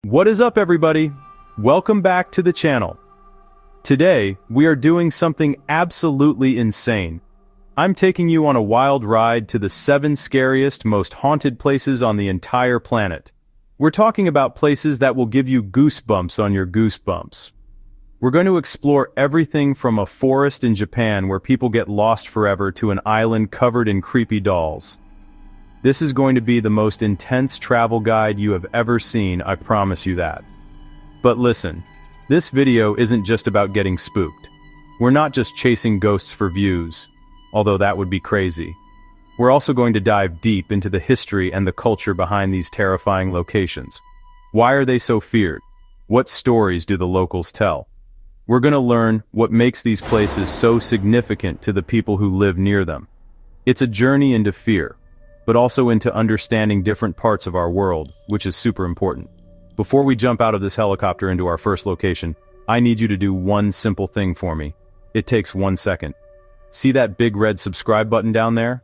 What is up, everybody? Welcome back to the channel. Today, we are doing something absolutely insane. I'm taking you on a wild ride to the 7 scariest, most haunted places on the entire planet. We're talking about places that will give you goosebumps on your goosebumps. We're going to explore everything from a forest in Japan where people get lost forever to an island covered in creepy dolls. This is going to be the most intense travel guide you have ever seen, I promise you that. But listen, this video isn't just about getting spooked. We're not just chasing ghosts for views, although that would be crazy. We're also going to dive deep into the history and the culture behind these terrifying locations. Why are they so feared? What stories do the locals tell? We're going to learn what makes these places so significant to the people who live near them. It's a journey into fear, but also into understanding different parts of our world, which is super important. Before we jump out of this helicopter into our first location, I need you to do one simple thing for me. It takes 1 second. See that big red subscribe button down there?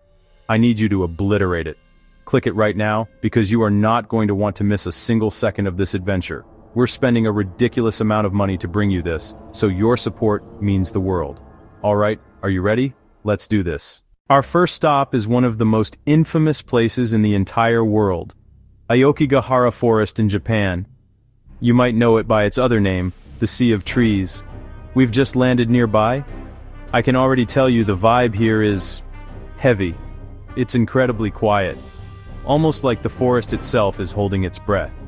I need you to obliterate it. Click it right now, because you are not going to want to miss a single second of this adventure. We're spending a ridiculous amount of money to bring you this, so your support means the world. Alright, are you ready? Let's do this. Our first stop is one of the most infamous places in the entire world, Aokigahara Forest in Japan. You might know it by its other name, the Sea of Trees. We've just landed nearby. I can already tell you the vibe here is heavy. It's incredibly quiet, almost like the forest itself is holding its breath.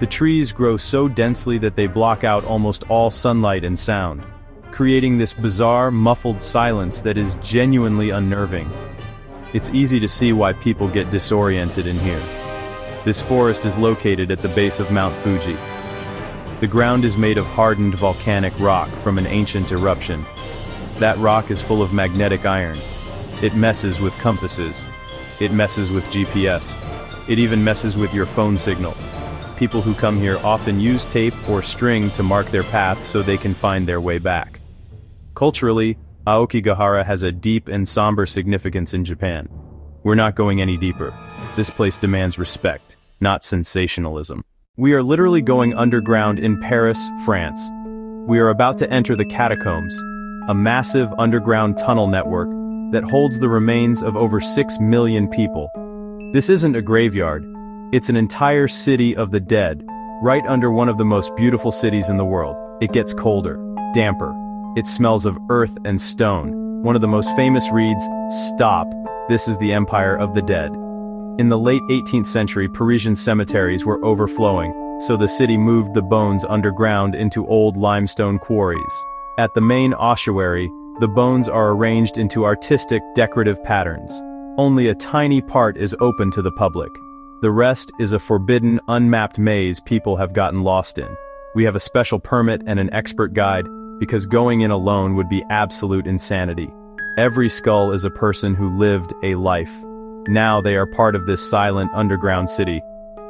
The trees grow so densely that they block out almost all sunlight and sound, creating this bizarre, muffled silence that is genuinely unnerving. It's easy to see why people get disoriented in here. This forest is located at the base of Mount Fuji. The ground is made of hardened volcanic rock from an ancient eruption. That rock is full of magnetic iron. It messes with compasses. It messes with GPS. It even messes with your phone signal. People who come here often use tape or string to mark their path so they can find their way back. Culturally, Aokigahara has a deep and somber significance in Japan. We're not going any deeper. This place demands respect, not sensationalism. We are literally going underground in Paris, France. We are about to enter the catacombs, a massive underground tunnel network that holds the remains of over 6 million people. This isn't a graveyard. It's an entire city of the dead, right under one of the most beautiful cities in the world. It gets colder, damper. It smells of earth and stone. One of the most famous reads, "Stop, this is the Empire of the Dead." In the late 18th century, Parisian cemeteries were overflowing, so the city moved the bones underground into old limestone quarries. At the main ossuary, the bones are arranged into artistic, decorative patterns. Only a tiny part is open to the public. The rest is a forbidden, unmapped maze people have gotten lost in. We have a special permit and an expert guide, because going in alone would be absolute insanity. Every skull is a person who lived a life. Now they are part of this silent underground city.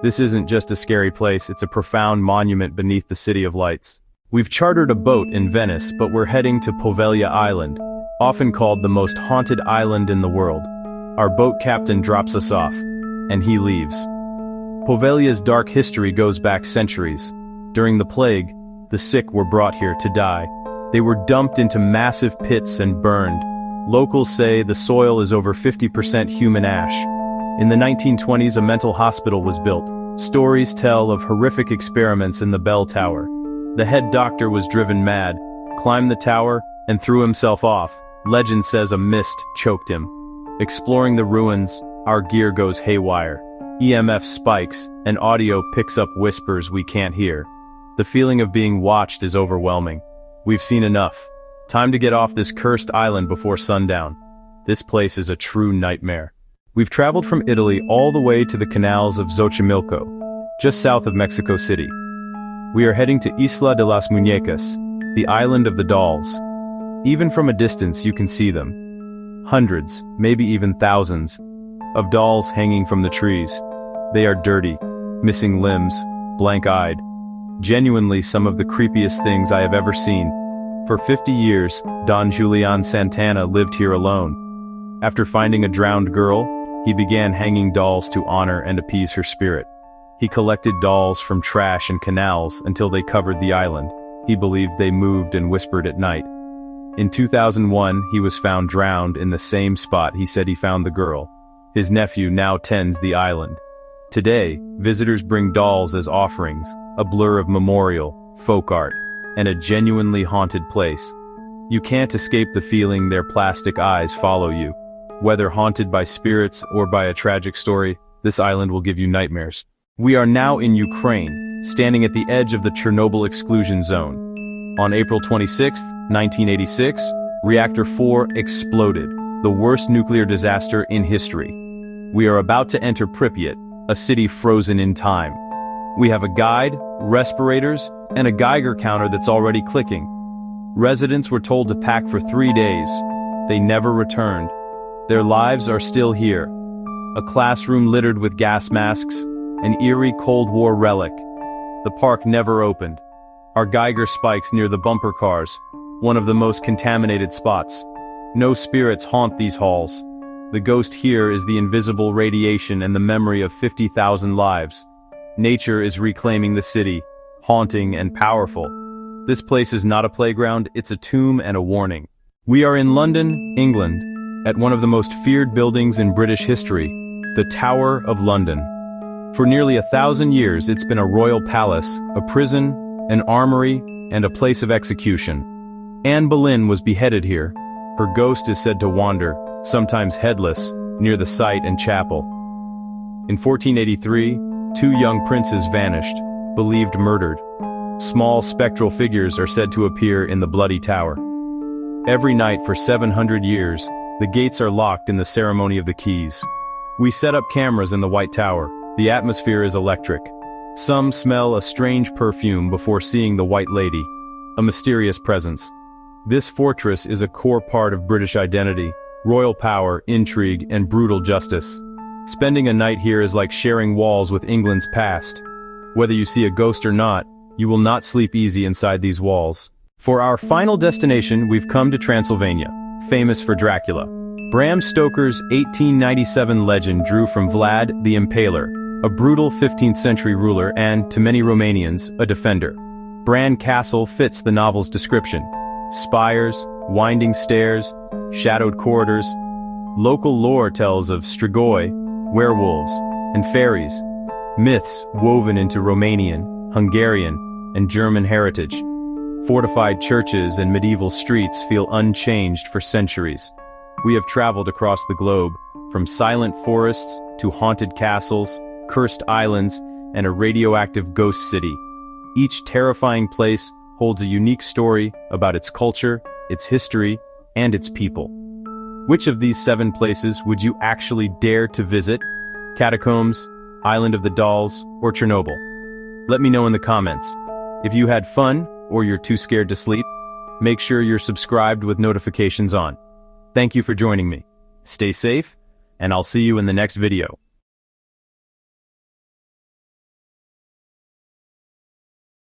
This isn't just a scary place, it's a profound monument beneath the City of Lights. We've chartered a boat in Venice, but we're heading to Poveglia Island, often called the most haunted island in the world. Our boat captain drops us off, and he leaves. Poveglia's dark history goes back centuries. During the plague, the sick were brought here to die. They were dumped into massive pits and burned. Locals say the soil is over 50% human ash. In the 1920s, a mental hospital was built. Stories tell of horrific experiments in the bell tower. The head doctor was driven mad, climbed the tower, and threw himself off. Legend says a mist choked him. Exploring the ruins, our gear goes haywire. EMF spikes, and audio picks up whispers we can't hear. The feeling of being watched is overwhelming. We've seen enough. Time to get off this cursed island before sundown. This place is a true nightmare. We've traveled from Italy all the way to the canals of Xochimilco, just south of Mexico City. We are heading to Isla de las Muñecas, the island of the dolls. Even from a distance you can see them. Hundreds, maybe even thousands, of dolls hanging from the trees. They are dirty, missing limbs, blank-eyed. Genuinely some of the creepiest things I have ever seen. For 50 years, Don Julian Santana lived here alone. After finding a drowned girl, he began hanging dolls to honor and appease her spirit. He collected dolls from trash and canals until they covered the island. He believed they moved and whispered at night. In 2001, he was found drowned in the same spot he said he found the girl. His nephew now tends the island. Today, visitors bring dolls as offerings, a blur of memorial, folk art, and a genuinely haunted place. You can't escape the feeling their plastic eyes follow you. Whether haunted by spirits or by a tragic story, this island will give you nightmares. We are now in Ukraine, standing at the edge of the Chernobyl exclusion zone. On April 26, 1986, Reactor 4 exploded, the worst nuclear disaster in history. We are about to enter Pripyat, a city frozen in time. We have a guide, respirators, and a Geiger counter that's already clicking. Residents were told to pack for 3 days. They never returned. Their lives are still here. A classroom littered with gas masks, an eerie Cold War relic. The park never opened. Our Geiger spikes near the bumper cars, one of the most contaminated spots. No spirits haunt these halls. The ghost here is the invisible radiation and the memory of 50,000 lives. Nature is reclaiming the city, haunting and powerful. This place is not a playground, it's a tomb and a warning. We are in London, England, at one of the most feared buildings in British history, the Tower of London. For nearly 1,000 years, it's been a royal palace, a prison, an armory, and a place of execution. Anne Boleyn was beheaded here. Her ghost is said to wander, sometimes headless, near the site and chapel. In 1483, 2 young princes vanished, believed murdered. Small spectral figures are said to appear in the bloody tower. Every night for 700 years, the gates are locked in the ceremony of the keys. We set up cameras in the White Tower. The atmosphere is electric. Some smell a strange perfume before seeing the White Lady, a mysterious presence. This fortress is a core part of British identity, royal power, intrigue, and brutal justice. Spending a night here is like sharing walls with England's past. Whether you see a ghost or not, you will not sleep easy inside these walls. For our final destination, we've come to Transylvania, famous for Dracula. Bram Stoker's 1897 legend drew from Vlad the Impaler, a brutal 15th century ruler and, to many Romanians, a defender. Bran Castle fits the novel's description. Spires, winding stairs, shadowed corridors. Local lore tells of strigoi, werewolves, and fairies. Myths woven into Romanian, Hungarian, and German heritage. Fortified churches and medieval streets feel unchanged for centuries. We have traveled across the globe, from silent forests to haunted castles, cursed islands, and a radioactive ghost city. Each terrifying place holds a unique story about its culture, its history, and its people. Which of these 7 places would you actually dare to visit? Catacombs, Island of the Dolls, or Chernobyl? Let me know in the comments. If you had fun, or you're too scared to sleep, make sure you're subscribed with notifications on. Thank you for joining me. Stay safe, and I'll see you in the next video.